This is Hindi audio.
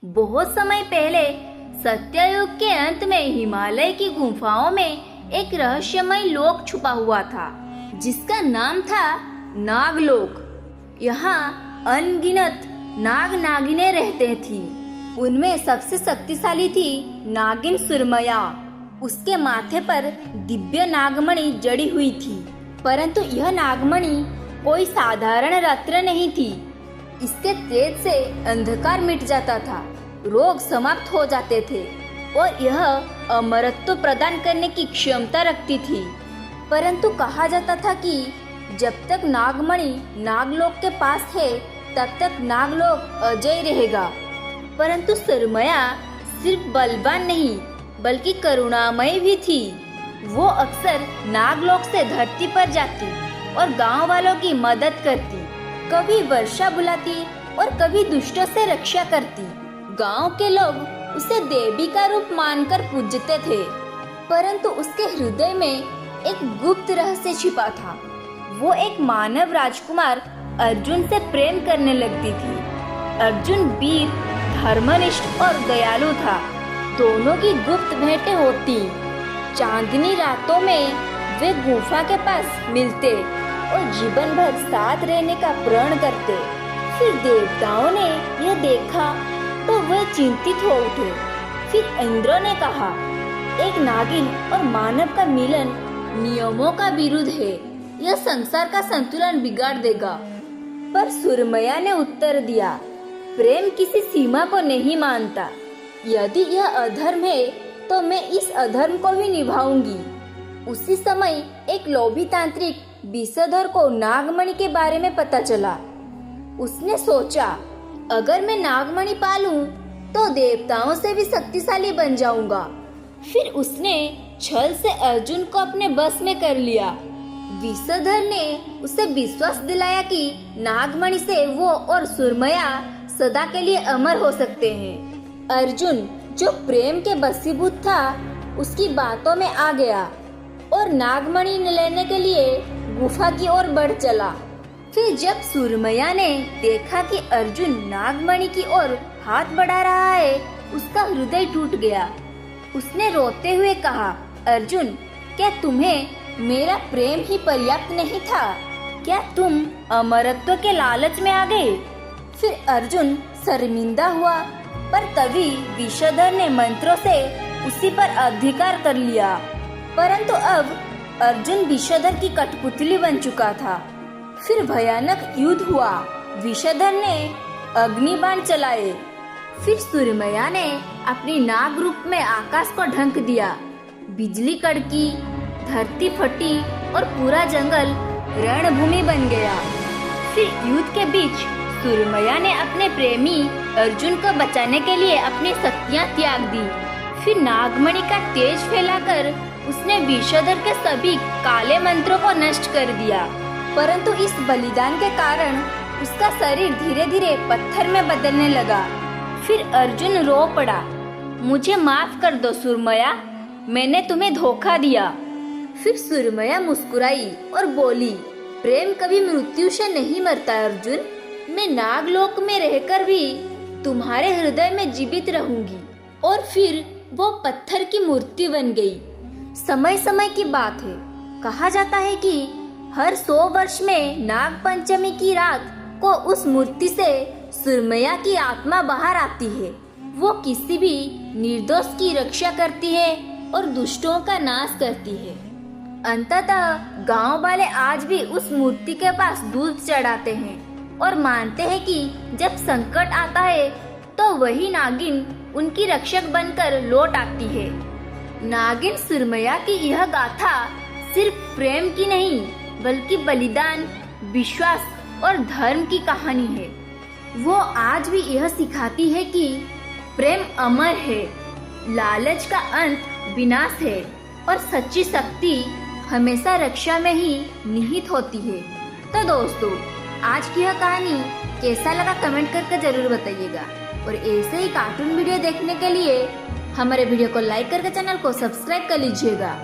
बहुत समय पहले सत्ययुग के अंत में हिमालय की गुफाओं में एक रहस्यमय लोक छुपा हुआ था जिसका नाम था नागलोक। यहाँ अनगिनत नाग नागिनें रहते थी। उनमें सबसे शक्तिशाली थी नागिन सुरमया। उसके माथे पर दिव्य नागमणि जड़ी हुई थी, परंतु यह नागमणि कोई साधारण रत्न नहीं थी। इसके तेज से अंधकार मिट जाता था, रोग समाप्त हो जाते थे और यह अमरत्व प्रदान करने की क्षमता रखती थी। परंतु कहा जाता था कि जब तक नागमणि नागलोक के पास है तब तक नागलोक अजय रहेगा। परंतु सुरमया सिर्फ बलवान नहीं बल्कि करुणामय भी थी। वो अक्सर नागलोक से धरती पर जाती और गांव वालों की मदद करती, कभी वर्षा बुलाती और कभी दुष्टों से रक्षा करती। गांव के लोग उसे देवी का रूप मानकर पूजते थे, परंतु उसके हृदय में एक गुप्त रहस्य छिपा था। वो एक मानव राजकुमार अर्जुन से प्रेम करने लगती थी। अर्जुन वीर, धर्मनिष्ठ और दयालु था। दोनों की गुप्त भेंटें होती। चांदनी रातों में वे गुफा के पास मिलते और जीवन भर साथ रहने का प्रण करते। फिर देवताओं ने यह देखा तो वे चिंतित हो उठे। फिर इंद्र ने कहा, एक नागिन और मानव का मिलन नियमों का विरुद्ध है, यह संसार का संतुलन बिगाड़ देगा। पर सुरमया ने उत्तर दिया, प्रेम किसी सीमा को नहीं मानता। यदि यह अधर्म है तो मैं इस अधर्म को भी निभाऊंगी। उसी समय एक लोभी तांत्रिक विषधर को नागमणि के बारे में पता चला। उसने सोचा, अगर मैं नागमणि पालूं तो देवताओं से भी शक्तिशाली बन जाऊंगा। फिर उसने छल से अर्जुन को अपने बस में कर लिया। विषधर ने उसे विश्वास दिलाया कि नागमणि से वो और सुरमया सदा के लिए अमर हो सकते हैं। अर्जुन, जो प्रेम के वशीभूत था, उसकी बातों में आ गया और नागमणि लेने के लिए गुफा की ओर बढ़ चला। फिर जब सुरमया ने देखा कि अर्जुन नागमणि की ओर हाथ बढ़ा रहा है, उसका हृदय टूट गया। उसने रोते हुए कहा, अर्जुन, क्या तुम्हें मेरा प्रेम ही पर्याप्त नहीं था? क्या तुम अमरत्व के लालच में आ गए? फिर अर्जुन शर्मिंदा हुआ, पर तभी विषधर ने मंत्रों से उसी पर अधिकार कर लिया। परंतु अब अर्जुन विषधर की कठपुतली बन चुका था। फिर भयानक युद्ध हुआ। विषधर ने अग्निबाण चलाए। फिर सुरमया ने अपनी नाग रूप में आकाश को ढंक दिया। बिजली कड़की, धरती फटी और पूरा जंगल रणभूमि बन गया। फिर युद्ध के बीच सुरमया ने अपने प्रेमी अर्जुन को बचाने के लिए अपनी शक्तियां त्याग दी। फिर नागमणि का तेज फैलाकर उसने विषधर के सभी काले मंत्रों को नष्ट कर दिया। परंतु इस बलिदान के कारण उसका शरीर धीरे धीरे पत्थर में बदलने लगा। फिर अर्जुन रो पड़ा, मुझे माफ कर दो सुरमया, मैंने तुम्हें धोखा दिया। फिर सुरमया मुस्कुराई और बोली, प्रेम कभी मृत्यु से नहीं मरता अर्जुन। मैं नागलोक में रहकर भी तुम्हारे हृदय में जीवित रहूंगी। और फिर वो पत्थर की मूर्ति बन गई। समय समय की बात है, कहा जाता है कि हर 100 वर्ष में नाग पंचमी की रात को उस मूर्ति से सुरमया की आत्मा बाहर आती है। वो किसी भी निर्दोष की रक्षा करती है और दुष्टों का नाश करती है। अंततः गांव वाले आज भी उस मूर्ति के पास दूध चढ़ाते हैं और मानते हैं कि जब संकट आता है तो वही नागिन उनकी रक्षक बनकर लौट आती है। नागिन सुरमया की यह गाथा सिर्फ प्रेम की नहीं बल्कि बलिदान, विश्वास और धर्म की कहानी है। वो आज भी यह सिखाती है कि प्रेम अमर है, लालच का अंत विनाश है और सच्ची शक्ति हमेशा रक्षा में ही निहित होती है। तो दोस्तों, आज की यह कहानी कैसा लगा कमेंट करके जरूर बताइएगा। और ऐसे ही कार्टून वीडियो देखने के लिए हमारे वीडियो को लाइक करके चैनल को सब्सक्राइब कर लीजिएगा।